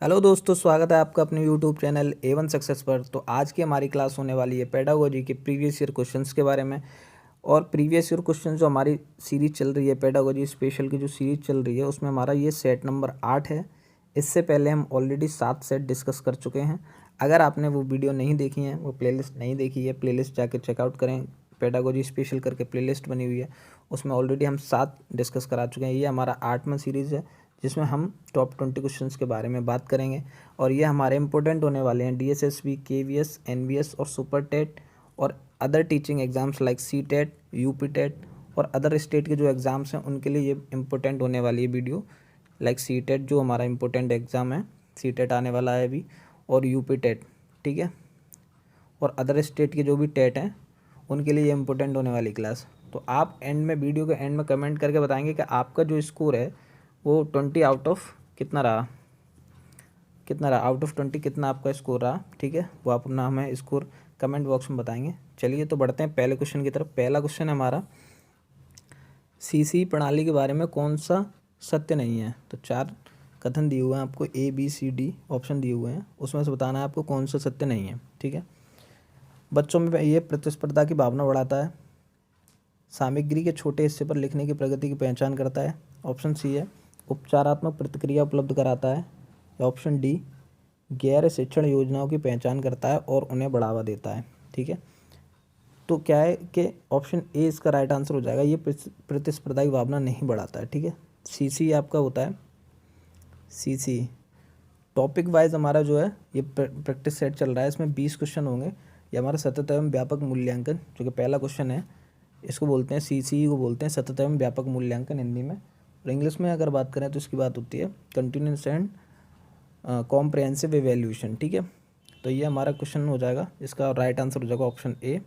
Hello दोस्तों, स्वागत है आपका अपने यूट्यूब चैनल A1 सक्सेस पर। तो आज की हमारी क्लास होने वाली है पेडागोजी के प्रीवियस ईयर क्वेश्चंस के बारे में। और प्रीवियस ईयर क्वेश्चन जो हमारी सीरीज चल रही है पेडागोजी स्पेशल की जो सीरीज चल रही है उसमें हमारा ये सेट नंबर 8 है। इससे पहले हम ऑलरेडी 7 सेट डिस्कस कर चुके हैं। अगर आपने वो वीडियो नहीं देखी है, वो प्लेलिस्ट नहीं देखी है, प्लेलिस्ट जाके चेकआउट करें। पेडागोजी स्पेशल करके प्लेलिस्ट बनी हुई है, उसमें ऑलरेडी हम 7 डिस्कस करा चुके हैं। ये हमारा 8वां सीरीज़ है जिसमें हम टॉप 20 क्वेश्चंस के बारे में बात करेंगे। और ये हमारे इंपॉर्टेंट होने वाले हैं DSSB, KVS, NVS और सुपर टेट और other teaching exams like CTET, UP TET और अदर स्टेट के जो एग्ज़ाम्स हैं उनके लिए ये इंपॉर्टेंट होने वाली है वीडियो। लाइक CTET जो हमारा इंपॉर्टेंट एग्ज़ाम है, CTET आने वाला है अभी, और UP टेट, ठीक है, और अदर स्टेट के जो भी टेट हैं उनके लिए ये इंपॉर्टेंट होने वाली क्लास। तो आप एंड में, वीडियो के एंड में कमेंट करके बताएंगे कि आपका जो स्कोर है वो 20 आउट ऑफ कितना रहा, आउट ऑफ 20 कितना आपका स्कोर रहा, ठीक है। वो आप अपना हमें स्कोर कमेंट बॉक्स में बताएंगे। चलिए तो बढ़ते हैं पहले क्वेश्चन की तरफ। पहला क्वेश्चन है हमारा, CC प्रणाली के बारे में कौन सा सत्य नहीं है। तो 4 कथन दिए हुए हैं आपको, ABCD ऑप्शन दिए हुए हैं, उसमें से बताना है आपको कौन सा सत्य नहीं है, ठीक है। बच्चों में ये प्रतिस्पर्धा की भावना बढ़ाता है, सामग्री के छोटे हिस्से पर लिखने की प्रगति की पहचान करता है, ऑप्शन C है। उपचारात्मक प्रतिक्रिया उपलब्ध कराता है, या ऑप्शन D, गैर शिक्षण योजनाओं की पहचान करता है और उन्हें बढ़ावा देता है, ठीक है। तो क्या है कि ऑप्शन A इसका राइट आंसर हो जाएगा। ये प्रतिस्पर्धा की भावना नहीं बढ़ाता है, ठीक है। CC आपका होता है, CC टॉपिक वाइज हमारा जो है ये प्रैक्टिस सेट चल रहा है, इसमें 20 क्वेश्चन होंगे। ये हमारा सतत एवं व्यापक मूल्यांकन जो कि पहला क्वेश्चन है, इसको बोलते हैं CC को बोलते हैं सतत एवं व्यापक मूल्यांकन हिंदी में। और इंग्लिश में अगर बात करें तो इसकी बात होती है कंटिन्यूस एंड कॉम्प्रिहेंसिव एवेल्यूशन, ठीक है। तो ये हमारा क्वेश्चन हो जाएगा, इसका राइट आंसर हो जाएगा ऑप्शन A।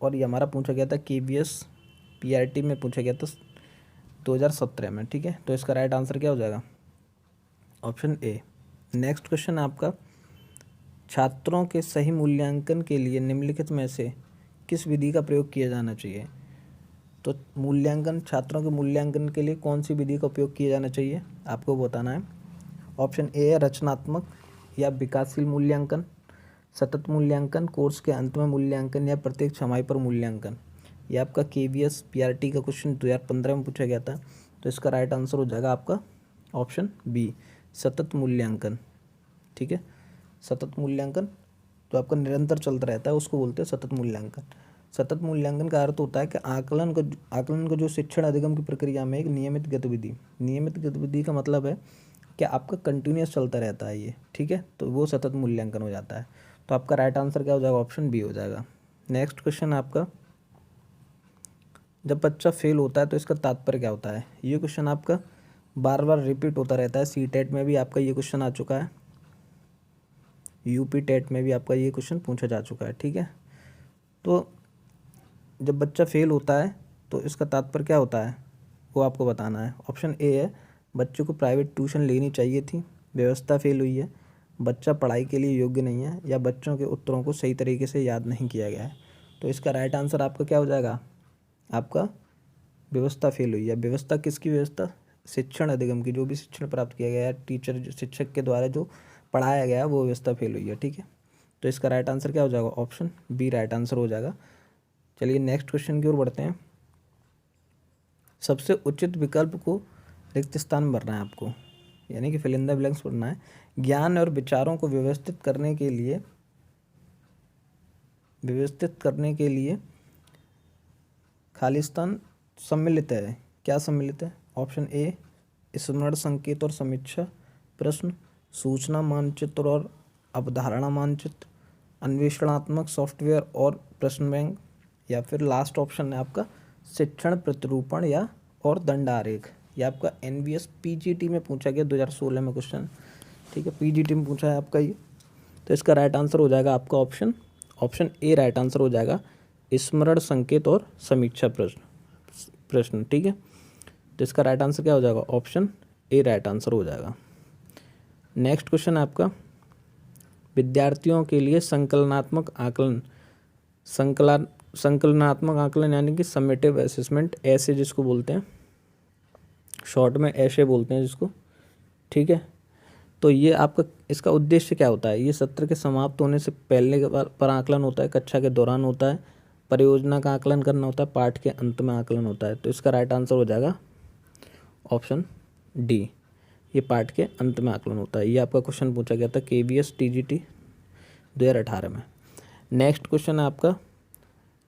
और ये हमारा पूछा गया था KVS PRT में, पूछा गया था 2017 में, ठीक है। तो इसका राइट आंसर क्या हो जाएगा, ऑप्शन A। नेक्स्ट क्वेश्चन है आपका, छात्रों के सही मूल्यांकन के लिए निम्नलिखित में से किस विधि का प्रयोग किया जाना चाहिए। तो मूल्यांकन, छात्रों के मूल्यांकन के लिए कौन सी विधि का उपयोग किया जाना चाहिए आपको बताना है। ऑप्शन A है रचनात्मक या विकासशील मूल्यांकन, सतत मूल्यांकन, कोर्स के अंत में मूल्यांकन, या प्रत्येक छमाही पर मूल्यांकन। ये आपका KVS PRT का क्वेश्चन 2015 में पूछा गया था। तो इसका राइट आंसर हो जाएगा आपका ऑप्शन B, सतत मूल्यांकन, ठीक है। सतत मूल्यांकन जो आपका निरंतर चलता रहता है उसको बोलते हैं सतत मूल्यांकन। सतत मूल्यांकन का अर्थ होता है कि आकलन को जो शिक्षण अधिगम की प्रक्रिया में एक नियमित गतिविधि का मतलब है कि आपका कंटिन्यूस चलता रहता है ये, ठीक है। तो वो सतत मूल्यांकन हो जाता है। तो आपका राइट आंसर क्या हो जाएगा, ऑप्शन B हो जाएगा। नेक्स्ट क्वेश्चन है आपका, जब बच्चा फेल होता है तो इसका तात्पर्य क्या होता है। ये क्वेश्चन आपका बार बार रिपीट होता रहता है। CTET में भी आपका ये क्वेश्चन आ चुका है, UP टेट में भी आपका ये क्वेश्चन पूछा जा चुका है, ठीक है। तो जब बच्चा फेल होता है तो इसका तात्पर्य क्या होता है वो आपको बताना है। ऑप्शन A है, बच्चों को प्राइवेट ट्यूशन लेनी चाहिए थी, व्यवस्था फेल हुई है, बच्चा पढ़ाई के लिए योग्य नहीं है, या बच्चों के उत्तरों को सही तरीके से याद नहीं किया गया है। तो इसका राइट आंसर आपका क्या हो जाएगा, आपका व्यवस्था फेल हुई है। व्यवस्था किसकी व्यवस्था, शिक्षण अधिगम की, जो भी शिक्षण प्राप्त किया गया है टीचर शिक्षक के द्वारा जो पढ़ाया गया है वो व्यवस्था फेल हुई है, ठीक है। तो इसका राइट आंसर क्या हो जाएगा, ऑप्शन B राइट आंसर हो जाएगा। चलिए नेक्स्ट क्वेश्चन की ओर बढ़ते हैं। सबसे उचित विकल्प को रिक्त स्थान भरना है आपको, यानी कि फिल इन द ब्लैंक्स भरना है। ज्ञान और विचारों को व्यवस्थित करने के लिए खाली स्थान सम्मिलित है। क्या सम्मिलित है, ऑप्शन A स्मरण संकेत और समीक्षा प्रश्न, सूचना मानचित्र और अवधारणा मानचित्र, अन्वेषणात्मक सॉफ्टवेयर और प्रश्न बैंक, या फिर लास्ट ऑप्शन है आपका शिक्षण प्रतिरूपण या और दंड आरेख। यह आपका NVS PGT में पूछा गया 2016 में क्वेश्चन, ठीक है। PGT में पूछा है आपका ये। तो इसका राइट आंसर हो जाएगा आपका ऑप्शन A राइट आंसर हो जाएगा, स्मरण संकेत और समीक्षा प्रश्न, ठीक है। तो इसका राइट आंसर क्या हो जाएगा, ऑप्शन A राइट आंसर हो जाएगा। नेक्स्ट क्वेश्चन है आपका, विद्यार्थियों के लिए संकलनात्मक आकलन यानी कि समेटिव असेसमेंट, ऐसे जिसको बोलते हैं, शॉर्ट में ऐसे बोलते हैं जिसको, ठीक है। तो ये आपका इसका उद्देश्य क्या होता है, ये सत्र के समाप्त होने से पहले पर आकलन होता है, कक्षा के दौरान होता है, परियोजना का आकलन करना होता है, पाठ के अंत में आकलन होता है। तो इसका राइट आंसर हो जाएगा ऑप्शन डी, ये पाठ के अंत में आकलन होता है। ये आपका क्वेश्चन पूछा गया था KVS TGT 2018 में। नेक्स्ट क्वेश्चन है आपका,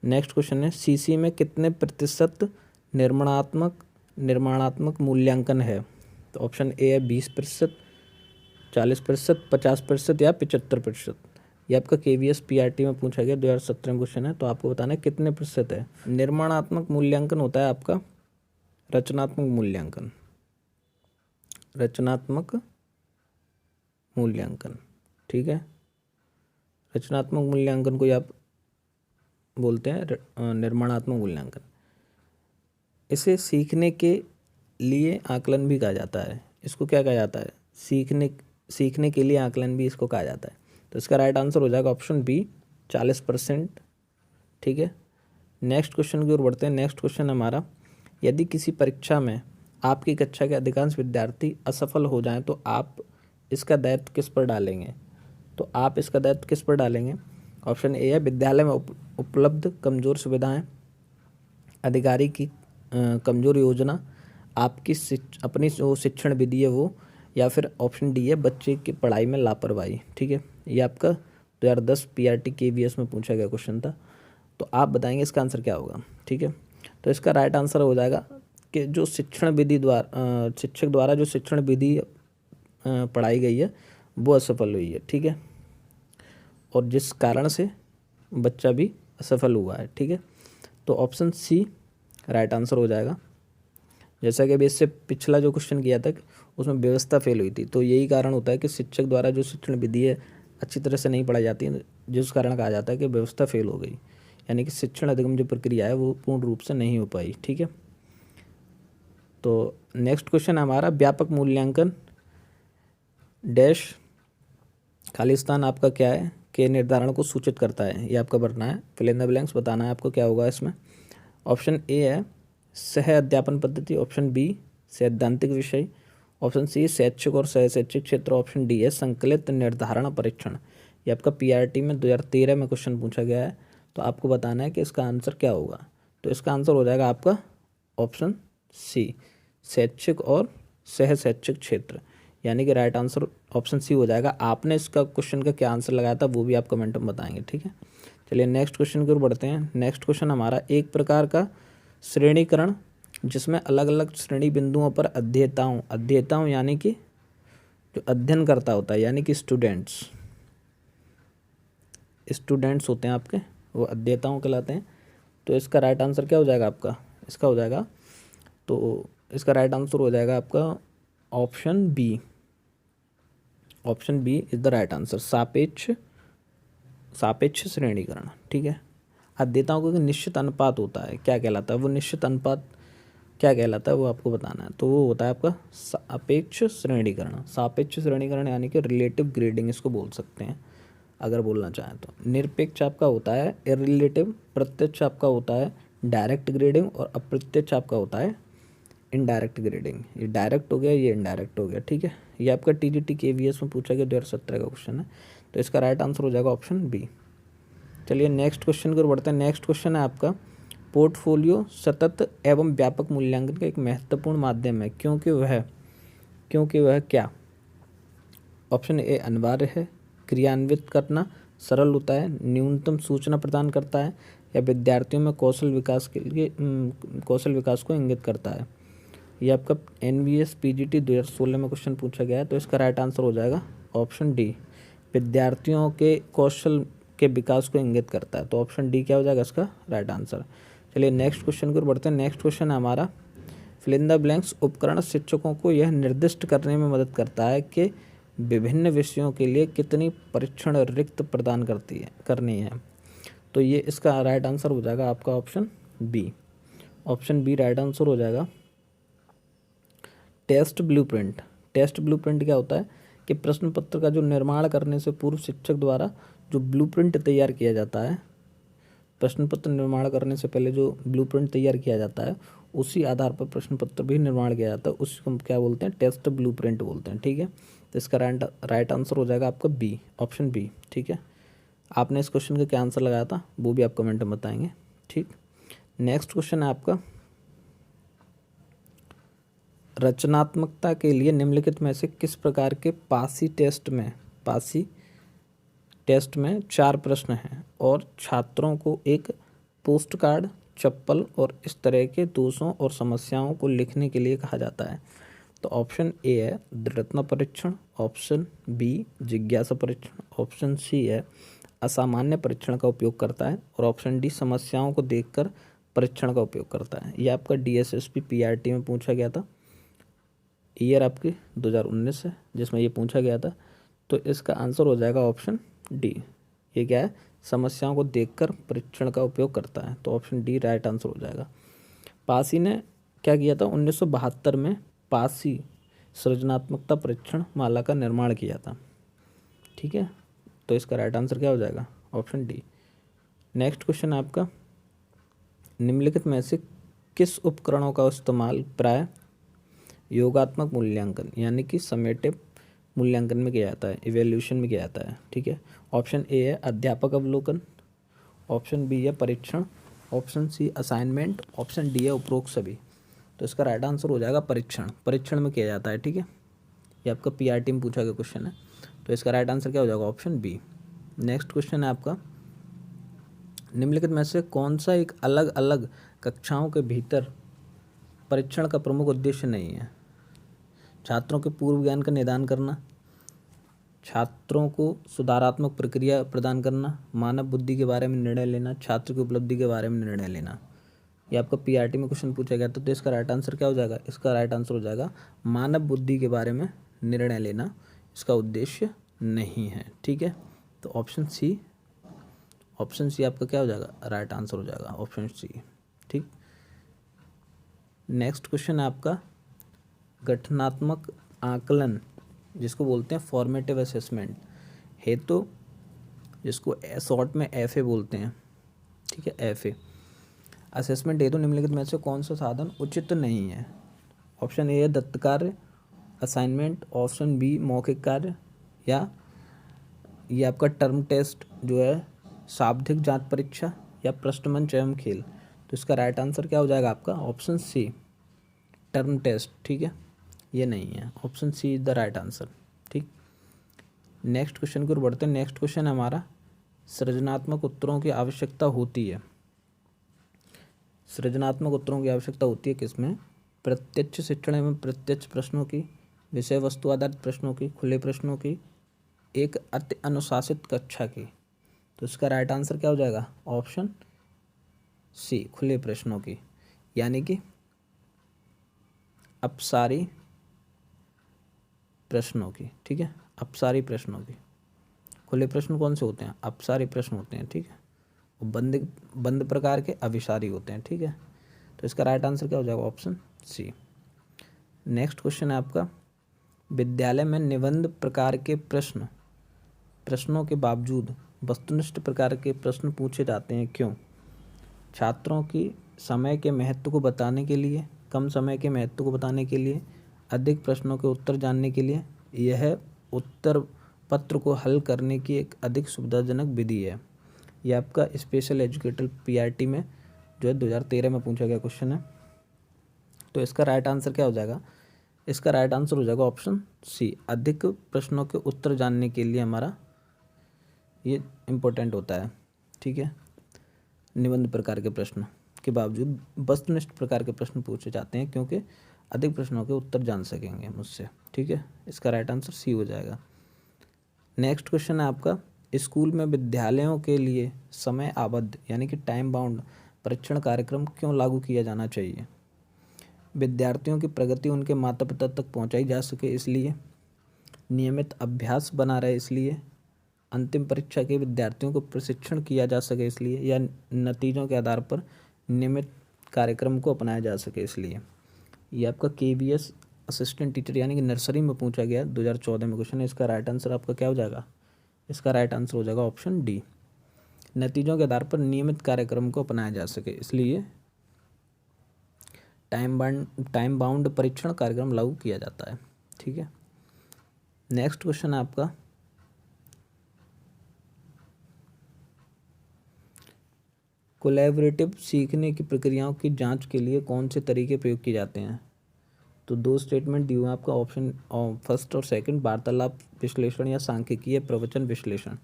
नेक्स्ट क्वेश्चन है CC में कितने प्रतिशत निर्माणात्मक मूल्यांकन है। तो ऑप्शन ए है 20%, 40%, 50% या 75%। ये आपका KVS PRT में पूछा गया 2017 में क्वेश्चन है। तो आपको बताना है कितने प्रतिशत है। निर्माणात्मक मूल्यांकन होता है आपका रचनात्मक मूल्यांकन, रचनात्मक मूल्यांकन, ठीक है। रचनात्मक मूल्यांकन को आप बोलते हैं निर्माणात्मक मूल्यांकन। इसे सीखने के लिए आकलन भी कहा जाता है। इसको क्या कहा जाता है, सीखने के लिए आकलन भी इसको कहा जाता है। तो इसका राइट आंसर हो जाएगा ऑप्शन बी 40%, ठीक है। नेक्स्ट क्वेश्चन की ओर बढ़ते हैं। नेक्स्ट क्वेश्चन हमारा, यदि किसी परीक्षा में आपकी कक्षा के अधिकांश विद्यार्थी असफल हो जाएं तो आप इसका दायित्व किस पर डालेंगे। तो आप इसका दायित्व किस पर डालेंगे। ऑप्शन ए है विद्यालय में उपलब्ध कमज़ोर सुविधाएं, अधिकारी की कमज़ोर योजना, आपकी अपनी जो शिक्षण विधि है वो, या फिर ऑप्शन डी है बच्चे की पढ़ाई में लापरवाही, ठीक है। ये आपका 2010 PRT KVS में पूछा गया क्वेश्चन था। तो आप बताएंगे इसका आंसर क्या होगा, ठीक है। तो इसका राइट आंसर हो जाएगा कि जो शिक्षण विधि द्वारा शिक्षक द्वारा जो शिक्षण विधि पढ़ाई गई है वो असफल हुई है, ठीक है, और जिस कारण से बच्चा भी असफल हुआ है, ठीक है। तो ऑप्शन सी राइट आंसर हो जाएगा। जैसा कि अभी इससे पिछला जो क्वेश्चन किया था उसमें व्यवस्था फेल हुई थी, तो यही कारण होता है कि शिक्षक द्वारा जो शिक्षण विधि है अच्छी तरह से नहीं पढ़ाई जाती है, जिस कारण कहा जाता है कि व्यवस्था फेल हो गई, यानी कि शिक्षण अधिगम जो प्रक्रिया है वो पूर्ण रूप से नहीं हो पाई, ठीक है। तो नेक्स्ट क्वेश्चन हमारा, व्यापक मूल्यांकन डैश खालिस्तान आपका क्या है के निर्धारण को सूचित करता है। ये आपका भरना है, फिल इन द ब्लैंक्स बताना है आपको क्या होगा इसमें। ऑप्शन ए है सह अध्यापन पद्धति, ऑप्शन बी सैद्धांतिक विषय, ऑप्शन सी शैक्षिक और सह शैक्षिक क्षेत्र, ऑप्शन डी है संकलित निर्धारण परीक्षण। ये आपका PRT में 2013 में क्वेश्चन पूछा गया है। तो आपको बताना है कि इसका आंसर क्या होगा। तो इसका आंसर हो जाएगा आपका ऑप्शन सी शैक्षिक और सह शैक्षिक क्षेत्र, यानी कि राइट आंसर ऑप्शन सी हो जाएगा। आपने इसका क्वेश्चन का क्या आंसर लगाया था वो भी आप कमेंट में बताएंगे, ठीक है। चलिए नेक्स्ट क्वेश्चन की ओर बढ़ते हैं। नेक्स्ट क्वेश्चन हमारा, एक प्रकार का श्रेणीकरण जिसमें अलग अलग श्रेणी बिंदुओं पर अध्येताओं यानी कि जो अध्ययन करता होता है, यानी कि स्टूडेंट्स होते हैं आपके, वो अध्येताओं कहलाते हैं। तो इसका राइट आंसर क्या हो जाएगा आपका, इसका हो जाएगा, तो इसका राइट आंसर हो जाएगा आपका option B. Option B is the right answer, सापेक्ष श्रेणीकरण, ठीक है। अध्येताओं का निश्चित अनुपात होता है, क्या कहलाता है वो निश्चित अनुपात, क्या कहलाता है वो आपको बताना है। तो वो होता है आपका सापेक्ष श्रेणीकरण। सापेक्ष श्रेणीकरण यानी कि रिलेटिव ग्रेडिंग इसको बोल सकते हैं अगर बोलना चाहें तो। निरपेक्ष आपका होता है इररिलेटिव, प्रत्यक्ष आपका होता है डायरेक्ट ग्रेडिंग, और अप्रत्यक्ष आपका होता है इनडायरेक्ट ग्रेडिंग। ये डायरेक्ट हो गया, ये इनडायरेक्ट हो गया, ठीक है। ये आपका TGT KVS में पूछा गया 2017 का क्वेश्चन है। तो इसका राइट आंसर हो जाएगा ऑप्शन बी। चलिए नेक्स्ट क्वेश्चन की ओर बढ़ते हैं। नेक्स्ट क्वेश्चन है आपका, पोर्टफोलियो सतत एवं व्यापक मूल्यांकन का एक महत्वपूर्ण माध्यम है क्योंकि वह क्या। ऑप्शन ए अनिवार्य है, क्रियान्वित करना सरल होता है, न्यूनतम सूचना प्रदान करता है, या विद्यार्थियों में कौशल विकास को इंगित करता है। ये आपका NVS PGT 2016 में क्वेश्चन पूछा गया है। तो इसका राइट आंसर हो जाएगा ऑप्शन डी, विद्यार्थियों के कौशल के विकास को इंगित करता है। तो ऑप्शन डी क्या हो जाएगा इसका राइट आंसर। चलिए नेक्स्ट क्वेश्चन की ओर बढ़ते हैं। नेक्स्ट क्वेश्चन है हमारा, फिल इन द ब्लैंक्स उपकरण शिक्षकों को यह निर्दिष्ट करने में मदद करता है कि विभिन्न विषयों के लिए कितनी परीक्षण रिक्त प्रदान करनी है। तो ये इसका राइट आंसर हो जाएगा आपका option B. Option B right answer हो जाएगा। टेस्ट ब्लूप्रिंट क्या होता है कि प्रश्न पत्र का जो निर्माण करने से पूर्व शिक्षक द्वारा जो ब्लूप्रिंट तैयार किया जाता है, प्रश्न पत्र निर्माण करने से पहले जो ब्लूप्रिंट तैयार किया जाता है उसी आधार पर प्रश्न पत्र भी निर्माण किया जाता है, उसको हम क्या बोलते हैं, टेस्ट ब्लूप्रिंट बोलते हैं। ठीक है, तो इसका राइट आंसर हो जाएगा आपका बी, ऑप्शन बी। ठीक है, आपने इस क्वेश्चन का क्या आंसर लगाया था वो भी आप कमेंट में बताएंगे। ठीक, नेक्स्ट क्वेश्चन है आपका, रचनात्मकता के लिए निम्नलिखित में से किस प्रकार के पासी टेस्ट में 4 प्रश्न हैं और छात्रों को एक पोस्ट कार्ड, चप्पल और इस तरह के दोषों और समस्याओं को लिखने के लिए कहा जाता है। तो ऑप्शन ए है दृढ़ता परीक्षण, ऑप्शन बी जिज्ञासा परीक्षण, ऑप्शन सी है असामान्य परीक्षण का उपयोग करता है और ऑप्शन डी समस्याओं को देखकर परीक्षण का उपयोग करता है। ये आपका DSSP PRT में पूछा गया था, ईयर आपकी 2019 है जिसमें ये पूछा गया था। तो इसका आंसर हो जाएगा ऑप्शन डी। ये क्या है, समस्याओं को देखकर परीक्षण का उपयोग करता है, तो ऑप्शन डी राइट आंसर हो जाएगा। पासी ने क्या किया था, 1972 में पासी सृजनात्मकता परीक्षण माला का निर्माण किया था। ठीक है, तो इसका राइट आंसर क्या हो जाएगा, ऑप्शन डी। नेक्स्ट क्वेश्चन है आपका, निम्नलिखित में से किस उपकरणों का इस्तेमाल प्राय योगात्मक मूल्यांकन यानी कि समेटिव मूल्यांकन में किया जाता है, इवैल्यूएशन में किया जाता है। ठीक है, ऑप्शन ए है अध्यापक अवलोकन, ऑप्शन बी है परीक्षण, option C assignment, option D है उपरोक्त सभी। तो इसका राइट आंसर हो जाएगा परीक्षण में किया जाता है। ठीक है, ये आपका PRT में पूछा गया क्वेश्चन है, तो इसका राइट आंसर क्या हो जाएगा, ऑप्शन बी। नेक्स्ट क्वेश्चन है आपका, निम्नलिखित में से कौन सा एक अलग अलग कक्षाओं के भीतर परीक्षण का प्रमुख उद्देश्य नहीं है। छात्रों के पूर्व ज्ञान का निदान करना, छात्रों को सुधारात्मक प्रक्रिया प्रदान करना, मानव बुद्धि के बारे में निर्णय लेना, छात्र की उपलब्धि के बारे में निर्णय लेना। ये आपका PRT में क्वेश्चन पूछा गया था, तो इसका राइट आंसर क्या हो जाएगा, इसका राइट आंसर हो जाएगा मानव बुद्धि के बारे में निर्णय लेना इसका उद्देश्य नहीं है। ठीक है, तो ऑप्शन सी आपका क्या हो जाएगा, राइट आंसर हो जाएगा, ऑप्शन सी। ठीक, नेक्स्ट क्वेश्चन है आपका, गठनात्मक आकलन जिसको बोलते हैं फॉर्मेटिव असेसमेंट है, तो जिसको शॉर्ट में FA बोलते हैं। ठीक है, FA असेसमेंट है तो निम्नलिखित में से कौन सा साधन उचित नहीं है। ऑप्शन ए है दत्त कार्य, असाइनमेंट, ऑप्शन बी मौखिक कार्य, या ये आपका टर्म टेस्ट जो है शाब्दिक जांच परीक्षा, या प्रश्नमंच एवं खेल। तो इसका राइट आंसर क्या हो जाएगा आपका, ऑप्शन सी टर्म टेस्ट। ठीक है, ये नहीं है, option C is the right answer. ठीक, नेक्स्ट क्वेश्चन की ओर बढ़ते हैं। नेक्स्ट क्वेश्चन है हमारा, सृजनात्मक उत्तरों की आवश्यकता होती है। सृजनात्मक उत्तरों की आवश्यकता होती है किसमें, प्रत्यक्ष शिक्षण एवं प्रत्यक्ष प्रश्नों की, विषय वस्तु आधारित प्रश्नों की, खुले प्रश्नों की, एक अति अनुशासित कक्षा की। तो इसका राइट आंसर क्या हो जाएगा, ऑप्शन सी खुले प्रश्नों की, यानी कि अपसारी प्रश्नों की। ठीक है, अपसारी प्रश्नों की। खुले प्रश्न कौन से होते हैं, अपसारी प्रश्न होते हैं। ठीक है, और बंद प्रकार के अभिसारी होते हैं। ठीक है, तो इसका राइट आंसर क्या हो जाएगा, ऑप्शन सी। नेक्स्ट क्वेश्चन है आपका, विद्यालय में निबंध प्रकार के प्रश्नों के बावजूद वस्तुनिष्ठ प्रकार के प्रश्न पूछे जाते हैं, क्यों। छात्रों की समय के महत्व को बताने के लिए, कम समय के महत्व को बताने के लिए, अधिक प्रश्नों के उत्तर जानने के लिए, यह उत्तर पत्र को हल करने की एक अधिक सुविधाजनक विधि है। यह आपका स्पेशल एजुकेटल PRT में जो है 2013 में पूछा गया क्वेश्चन है। तो इसका राइट आंसर क्या हो जाएगा, इसका राइट आंसर हो जाएगा ऑप्शन सी, अधिक प्रश्नों के उत्तर जानने के लिए हमारा ये इम्पोर्टेंट होता है। ठीक है, निबंध प्रकार के प्रश्न के बावजूद वस्तुनिष्ठ प्रकार के प्रश्न पूछे जाते हैं क्योंकि अधिक प्रश्नों के उत्तर जान सकेंगे मुझसे। ठीक है, इसका राइट आंसर सी हो जाएगा। नेक्स्ट क्वेश्चन है आपका, स्कूल में विद्यालयों के लिए समय आबद्ध यानी कि टाइम बाउंड परीक्षण कार्यक्रम क्यों लागू किया जाना चाहिए। विद्यार्थियों की प्रगति उनके माता पिता तक पहुंचाई जा सके इसलिए, नियमित अभ्यास बना रहे इसलिए, अंतिम परीक्षा के विद्यार्थियों को प्रशिक्षण किया जा सके इसलिए, या नतीजों के आधार पर नियमित कार्यक्रम को अपनाया जा सके इसलिए। ये आपका KVS असिस्टेंट टीचर यानी कि नर्सरी में पूछा गया 2014 में क्वेश्चन है। इसका राइट आंसर आपका क्या हो जाएगा, इसका राइट आंसर हो जाएगा ऑप्शन डी। नतीजों के आधार पर नियमित कार्यक्रम को अपनाया जा सके, इसलिए टाइम बाउंड परीक्षण कार्यक्रम लागू किया जाता है। ठीक है, नेक्स्ट क्वेश्चन है आपका, कोलैबोरेटिव सीखने की प्रक्रियाओं की जांच के लिए कौन से तरीके प्रयोग किए जाते हैं? तो दो स्टेटमेंट दिए हुए हैं आपका, ऑप्शन फर्स्ट और सेकंड, वार्तालाप विश्लेषण या सांख्यिकीय प्रवचन विश्लेषण।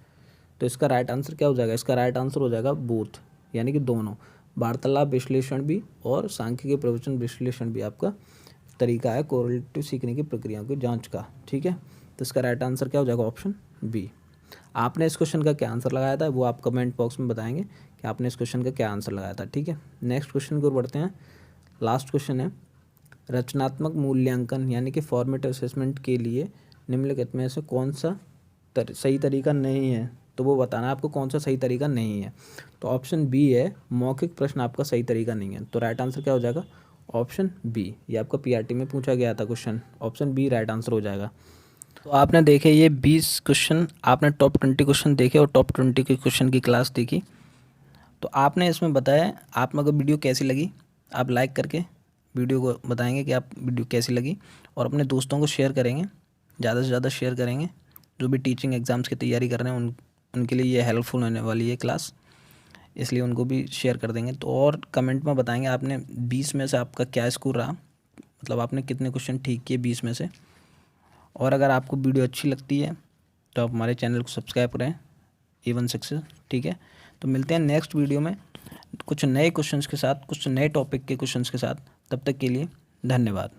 तो इसका राइट आंसर क्या हो जाएगा? इसका राइट आंसर हो जाएगा बोथ, यानी कि दोनों, वार्तालाप विश्लेषण भी और सांख्यिकीय प्रवचन विश्लेषण भी आपका तरीका है कोरिलेटिव सीखने की प्रक्रियाओं की जांच का। ठीक है, तो इसका राइट आंसर क्या हो जाएगा? Option B. आपने इस क्वेश्चन का क्या आंसर लगाया था वो आप कमेंट बॉक्स में बताएंगे कि आपने इस क्वेश्चन का क्या आंसर लगाया था। ठीक है, नेक्स्ट क्वेश्चन की ओर बढ़ते हैं। लास्ट क्वेश्चन है, रचनात्मक मूल्यांकन यानी कि फॉर्मेटिव असेसमेंट के लिए निम्नलिखित में से कौन सा सही तरीका नहीं है? तो वो बताना है आपको कौन सा सही तरीका नहीं है। तो ऑप्शन बी है, मौखिक प्रश्न आपका सही तरीका नहीं है। तो राइट आंसर क्या हो जाएगा? Option B. ये आपका पीआरटी में पूछा गया था question, option B right answer हो जाएगा। तो आपने देखे ये 20 क्वेश्चन, आपने टॉप 20 क्वेश्चन देखे और टॉप 20 के क्वेश्चन की क्लास देखी। तो आपने इसमें बताया आप में अगर वीडियो कैसी लगी, आप लाइक करके वीडियो को बताएंगे कि आप वीडियो कैसी लगी, और अपने दोस्तों को शेयर करेंगे, ज़्यादा से ज़्यादा शेयर करेंगे। जो भी टीचिंग एग्ज़ाम्स की तैयारी कर रहे हैं उनके लिए ये हेल्पफुल होने वाली है क्लास, इसलिए उनको भी शेयर कर देंगे। तो और कमेंट में बताएंगे आपने 20 में से आपका क्या स्कोर रहा, मतलब आपने कितने क्वेश्चन ठीक किए 20 में से। और अगर आपको वीडियो अच्छी लगती है तो आप हमारे चैनल को सब्सक्राइब करें, A1 सक्सेस। ठीक है, तो मिलते हैं नेक्स्ट वीडियो में कुछ नए क्वेश्चंस के साथ, कुछ नए टॉपिक के क्वेश्चंस के साथ। तब तक के लिए धन्यवाद।